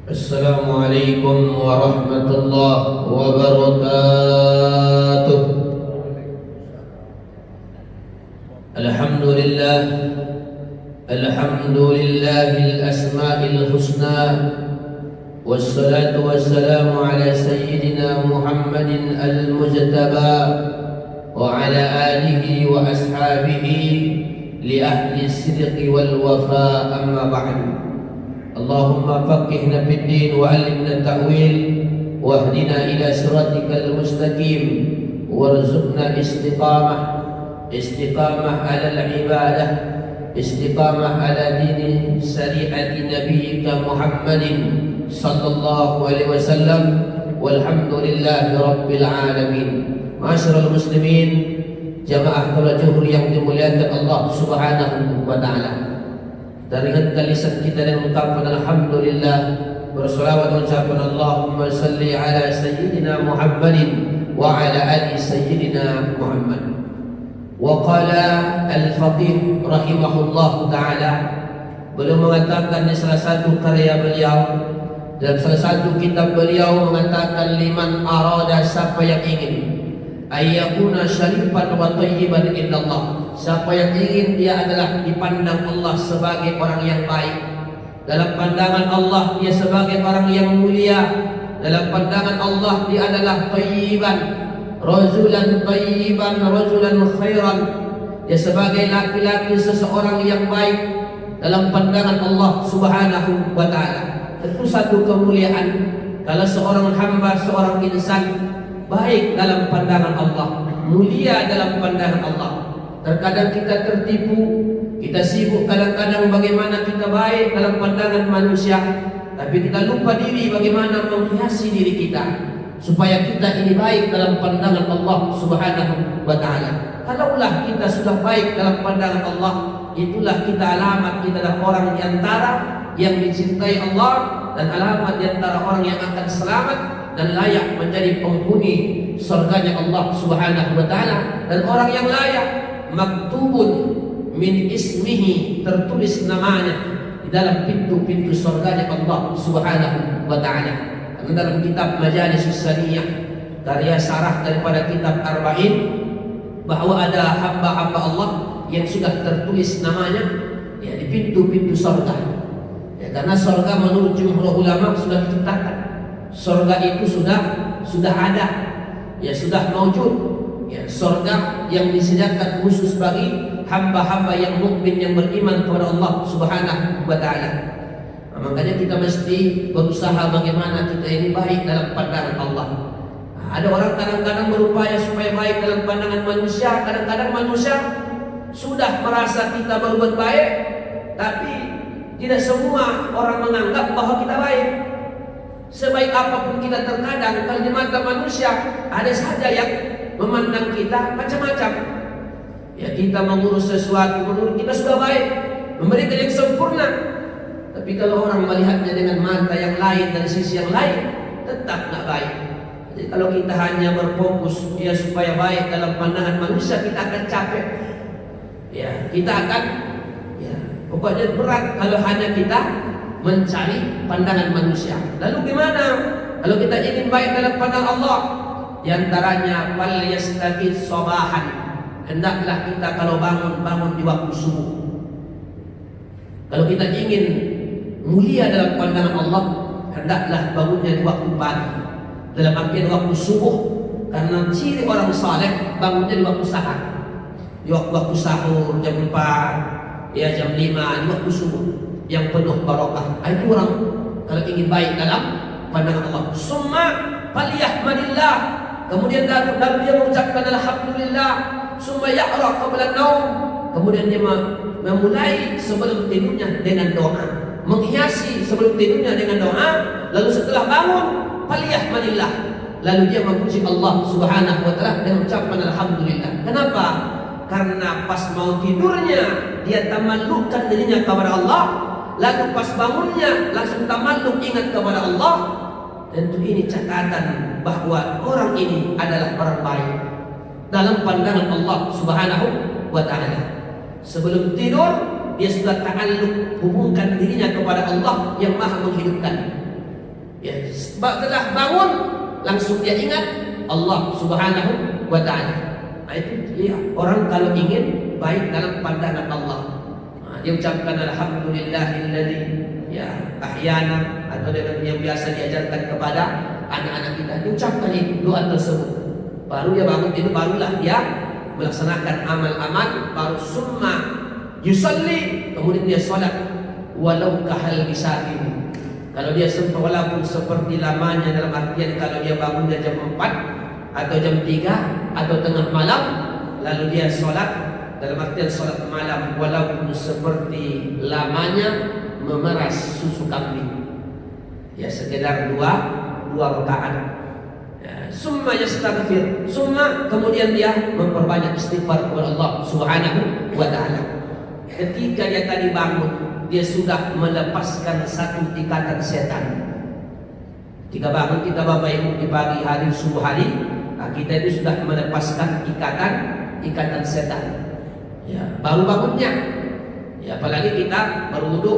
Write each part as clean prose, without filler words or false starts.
Assalamualaikum warahmatullahi wabarakatuh. Alhamdulillah, alhamdulillahil asma'il husna, wassalatu wassalamu ala sayyidina Muhammadin al-mujtaba wa ala alihi wa ashabihi li ahli sidqi wal wafa, amma ba'du. Allahumma faqihna fid din wa 'allimna ta'wil wahdina ila siratikal mustaqim warzuqna istiqamah ala al-ibadah, istiqamah ala dini syariati nabiyyika Muhammadin sallallahu alaihi wasallam, walhamdulillahi rabbil alamin. Ma'asyiral muslimin, jamaah salat zuhur yang dimuliakan Allah Subhanahu wa taala. Dengan lisan kita dan mengucapkan alhamdulillah, berselawat dan ucapan Allahumma salli ala sayyidina Muhammadin wa ala ali sayyidina Muhammad. Wa qala al-faqih rahimahullah ta'ala, beliau mengatakan di salah satu karya beliau dan salah satu kitab beliau mengatakan, liman arada, siapa yang ingin ayyakuna syarifan wa thayyiban indallah, siapa yang ingin dia adalah dipandang Allah sebagai orang yang baik, dalam pandangan Allah dia sebagai orang yang mulia, dalam pandangan Allah dia adalah thayyiban, rajulan thayyiban, rajulan khairan, dia sebagai laki-laki seseorang yang baik dalam pandangan Allah Subhanahu wa taala. Tentu satu kemuliaan kalau seorang hamba, seorang insan baik dalam pandangan Allah, mulia dalam pandangan Allah. Terkadang kita tertipu, kita sibuk kadang-kadang bagaimana kita baik dalam pandangan manusia, tapi kita lupa diri bagaimana menghiasi diri kita supaya kita ini baik dalam pandangan Allah Subhanahu wa taala. Kalaulah kita sudah baik dalam pandangan Allah, itulah kita alamat kita adalah orang di antara yang dicintai Allah, dan alamat di antara orang yang akan selamat dan layak menjadi penghuni surganya Allah Subhanahu wa taala, dan orang yang layak maktubun min ismihi, tertulis namanya di dalam pintu-pintu surganya Allah Subhanahu wa taala. Karena dalam kitab Majalis Saniyah, karya sarah daripada kitab Arba'in, bahwa ada hamba-hamba Allah yang sudah tertulis namanya ya di pintu-pintu surga. Ya, karena surga menurut jumhur ulama sudah diciptakan. Surga itu sudah ada, ya sudah maujud, ya surga yang disediakan khusus bagi hamba-hamba yang mukmin yang beriman kepada Allah Subhanahu wa taala. Nah, makanya kita mesti berusaha bagaimana kita ini baik dalam pandangan Allah. Nah, ada orang kadang-kadang berupaya supaya baik dalam pandangan manusia. Kadang-kadang manusia sudah merasa kita berbuat baik, tapi tidak semua orang menganggap bahwa kita baik. Sebaik apapun kita, terkadang kalau di mata manusia ada saja yang memandang kita macam-macam. Ya, kita mengurus sesuatu menurut kita sudah baik, memberikan yang sempurna. Tapi kalau orang melihatnya dengan mata yang lain, dari sisi yang lain, tetap tidak baik. Jadi kalau kita hanya berfokus ya supaya baik dalam pandangan manusia, kita akan capek. Ya, kita akan pokoknya berat kalau hanya kita mencari pandangan manusia. Lalu gimana kalau kita ingin baik dalam pandangan Allah? Di antaranya fal yastaqis sabahan, hendaklah kita kalau bangun di waktu subuh. Kalau kita ingin mulia dalam pandangan Allah, hendaklah bangunnya di waktu pagi, dalam artian waktu subuh. Karena ciri orang saleh bangunnya di waktu sahur, di waktu sahur jam 4, ya jam 5, di waktu subuh yang penuh barokah. Itu orang kalau ingin baik dalam pandangan Allah. Summa falyahmadillah, kemudian lalu dia mengucapkan alhamdulillah. Summa ya'ra qabla naum, kemudian dia memulai sebelum tidurnya dengan doa, menghiasi sebelum tidurnya dengan doa. Lalu setelah bangun falyahmadillah, lalu dia memuji Allah Subhanahu wa taala dengan ucapan alhamdulillah. Kenapa? Karena pas mau tidurnya dia tamallukkan dirinya kepada Allah, lalu pas bangunnya langsung tamalluk ingat kepada Allah. Tentu ini catatan bahwa orang ini adalah orang baik dalam pandangan Allah Subhanahu wa taala. Sebelum tidur dia sudah ta'alluq, hubungkan dirinya kepada Allah yang Maha menghidupkan. setelah bangun langsung dia ingat Allah Subhanahu wa ta'ala. Nah, itu ya, orang kalau ingin baik dalam pandangan Allah, dia ucapkan alhamdulillahilladzi ya ahyana, atau dengan yang biasa diajarkan kepada anak-anak kita, diucapkan itu doa tersebut. Baru dia bangun itu, barulah dia melaksanakan amal-amal, baru summa yusalli, kemudian dia salat walau kahal bisain. Kalau dia walaupun seperti lamanya, dalam artian kalau dia bangunnya jam 4 atau jam 3 atau tengah malam, lalu dia sholat, dalam artian sholat malam, walaupun seperti lamanya memeras susu kambing, ya sekedar dua rakaat. Ya, summa yastaghfir, summa kemudian dia memperbanyak istighfar kepada Allah Subhanahu wa ta'ala. Ketika dia tadi bangun, dia sudah melepaskan satu ikatan setan. Jika bangun kita Bapak Ibu di pagi hari, subuh hari, kita itu sudah melepaskan ikatan setan. Ya, baru bangunnya. Ya, apalagi kita baru wudu.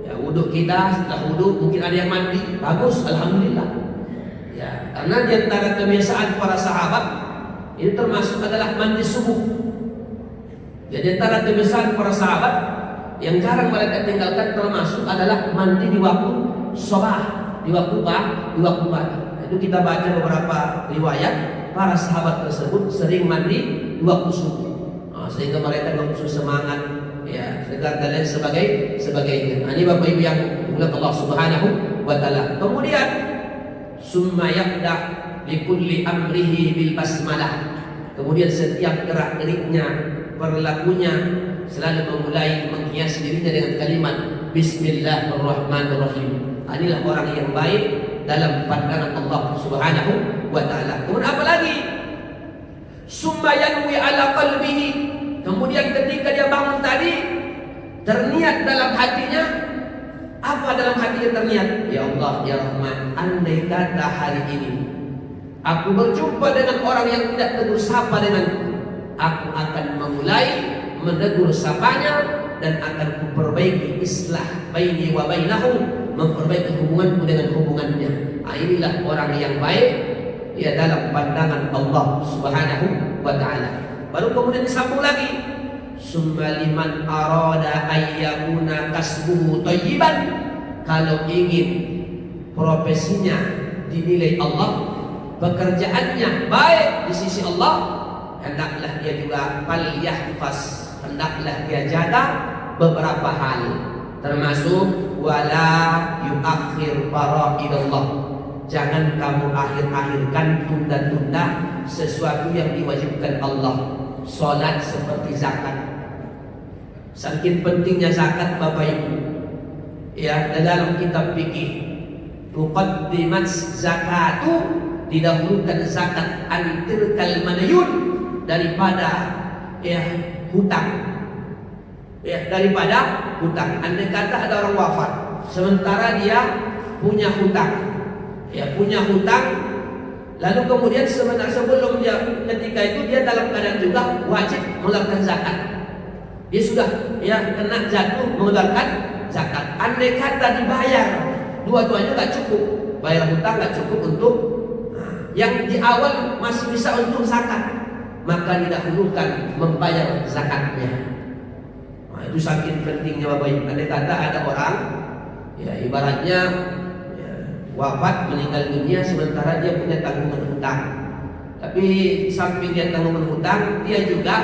Ya, wudu kita, setelah wudu mungkin ada yang mandi, bagus, alhamdulillah. Ya, karena di antara kebiasaan para sahabat itu termasuk adalah mandi subuh. Jadi antara kebiasaan para sahabat yang jarang mereka tinggalkan termasuk adalah mandi di waktu shabah, di waktu pagi. Itu kita baca beberapa riwayat, para sahabat tersebut sering mandi di waktu subuh, sehingga mereka langsung semangat, ya, segar dan lain sebagainya. Ini Bapak Ibu yang dimuliakan Allah Subhanahu wa ta'ala. Kemudian summa yabda likulli amrihi bil basmalah. Kemudian setiap gerak-geriknya, perilakunya selalu memulai menghias dirinya dengan kalimat Bismillahirrahmanirrahim. Inilah orang yang baik dalam pandangan Allah Subhanahu wa ta'ala. Kemudian apa lagi? Summa yanwi ala qalbihi. Kemudian ketika dia bangun tadi, terniat dalam hatinya. Apa dalam hatinya terniat? Ya Allah, ya Rahman, andai kata hari ini aku berjumpa dengan orang yang tidak tegur sapa denganku, aku akan memulai menegur sapanya dan akan memperbaiki islah baini wa bainahu, memperbaiki hubunganku dengan hubungannya. Inilah orang yang baik, ya, dalam pandangan Allah Subhanahu wa ta'ala. Baru kemudian disambung lagi, summa liman arada ayyakuna kasbuhu thayyiban. Kalau ingin profesinya dinilai Allah, pekerjaannya baik di sisi Allah, hendaklah dia juga falyahfaz, hendaklah dia jaga beberapa hal, termasuk wala yuakhir faraidallah. Jangan kamu akhir-akhirkan, tunda-tunda sesuatu yang diwajibkan Allah. Salat seperti zakat. Saking pentingnya zakat Bapak Ibu, ya, dalam kitab fikih tuqaddimat zakatu, didahulukan zakat antirkal madayun, daripada ya hutang. Ya, daripada hutang. Andai kata ada orang wafat sementara dia punya hutang, ya, punya hutang, lalu kemudian sebenarnya sebelum dia, ketika itu dia dalam keadaan juga wajib mengeluarkan zakat. Dia sudah ya kena jatuh mengeluarkan zakat. Andai kata dibayar dua-duanya nggak cukup, bayar hutang nggak cukup untuk yang di awal masih bisa untung zakat, maka didahulukan membayar zakatnya. Nah, itu saking pentingnya Bapak Ibu. Andai kata ada orang, ya, ibaratnya ya, wafat, meninggal dunia, sementara dia punya tanggungan hutang. Tapi samping dia tanggungan hutang, dia juga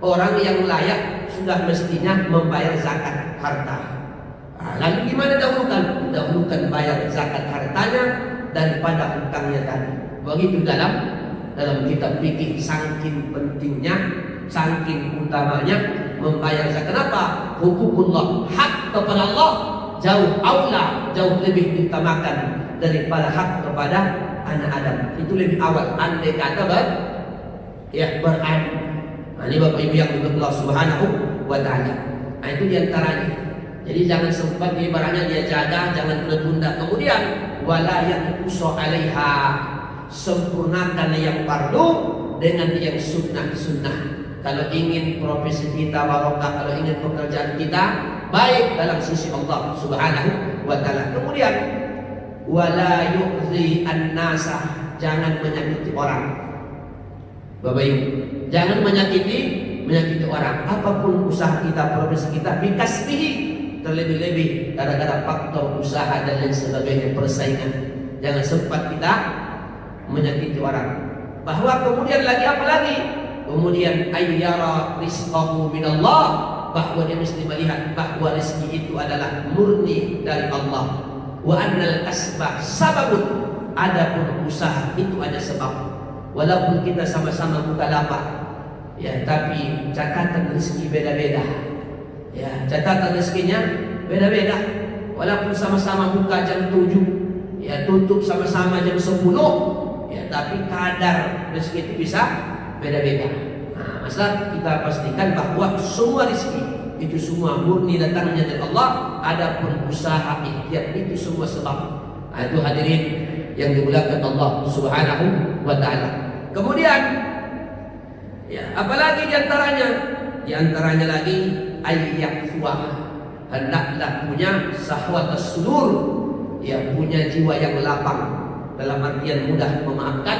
orang yang layak, sudah mestinya membayar zakat harta. Nah, lalu gimana dahulukan? Dahulukan bayar zakat hartanya daripada hutangnya tadi. Begitu dalam kitab fikih, saking pentingnya, saking utamanya membayar zakat. Kenapa? Hukukullah, hak kepada Allah jauh aula, jauh lebih diutamakan daripada hak kepada anak Adam. Itu lebih awal. Andai kata berani. Nah, ini Bapak Ibu yang dimuliakan Allah Subhanahu wa ta'ala. Nah, itu diantaranya. Jadi jangan sempat ibaratnya dia jaga, jangan tunda-tunda. Kemudian wala yanqusu 'alaiha, sempurnakan yang fardu dengan yang sunnah. Kalau ingin profesi kita barokah, kalau ingin pekerjaan kita baik dalam sisi Allah Subhanahu wa ta'ala. Kemudian wala yu'zi an-nasa, jangan menyakiti orang. Bapak Ibu, jangan menyakiti orang. Apapun usaha kita, profesi kita, bikasbihi, terlebih-lebih gara-gara faktor usaha dan lain sebagainya, persaingan. Jangan sempat kita menyakiti orang. Bahwa kemudian lagi apa lagi? Kemudian ayyara rizqahu minallah, bahwa dia mesti melihat bahwa rezeki itu adalah murni dari Allah. Wa annal kasbah sababun, adapun usaha itu ada sebab. Walaupun kita sama-sama buka lapak, ya, tapi catatan rezeki beda-beda. Ya, catatan rezekinya beda-beda. Walaupun sama-sama buka jam 7, ya, tutup sama-sama jam 10, ya, tapi kadar rezeki itu bisa beda-beda. Nah, masa kita pastikan bahwa semua rezeki itu semua murni datangnya dari Allah. Adapun usaha ikhtiar itu semua sebab. Nah, itu hadirin yang dimuliakan Allah Subhanahu wa ta'ala. Kemudian, ya, apalagi diantaranya? Diantaranya lagi ayyakfuwa, hendaklah punya sahwat as-sudur, ya, punya jiwa yang lapang, dalam artian mudah memaafkan.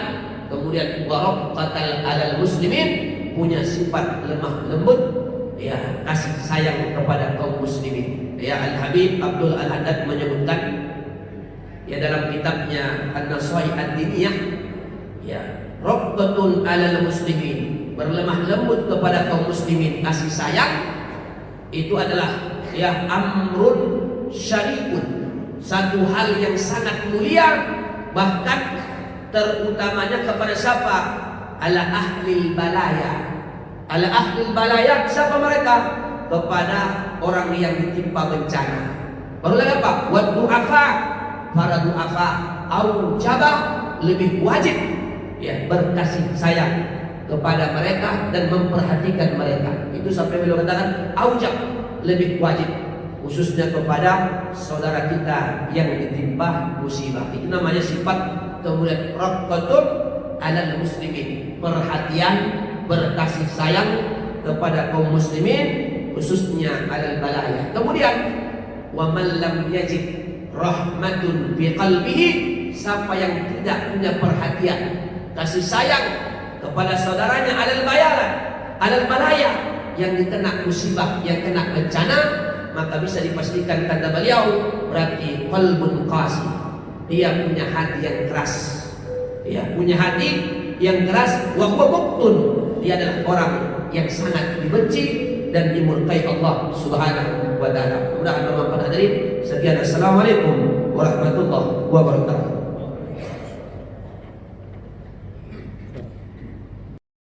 Kemudian waraqatal alal muslimin, punya sifat lemah lembut, ya, kasih sayang kepada kaum muslimin. Ya, Al-Habib Abdul Al-Haddad menyebutkan, ya, dalam kitabnya An-Nasai Ad-Diniyah, ya, raqatun alal muslimin, berlemah lembut kepada kaum muslimin, kasih sayang itu adalah, ya, amrun syari'un, satu hal yang sangat mulia, bahkan terutamanya kepada siapa? Ala ahlil balaya. Ala ahlil balaya, siapa mereka? Kepada orang yang ditimpa bencana. Baru lagi apa? Wa du'afa, para du'afa, aujaba, lebih wajib, ya, berkasih sayang kepada mereka dan memperhatikan mereka. Itu sampai beliau katakan aujab, lebih wajib, khususnya kepada saudara kita yang ditimpa musibah. Itu namanya sifat kemudian raqatun alal muslimin, perhatian, berkasih sayang kepada kaum muslimin, khususnya alal balaya. Kemudian wa man lam yajid rahmatun fi qalbihi, siapa yang tidak punya perhatian, kasih sayang kepada saudaranya alal balaya, yang dikena musibah, yang kena bencana, maka bisa dipastikan kata beliau berarti qalbun qasi, dia punya hati yang keras, dia punya hati yang keras. Wa huwa muqtun, dia adalah orang yang sangat dibenci dan dimurkai Allah Subhanahu wa ta'ala. Mudah-mudahan bermanfaat hadirin. Sekian, assalamualaikum warahmatullahi wabarakatuh.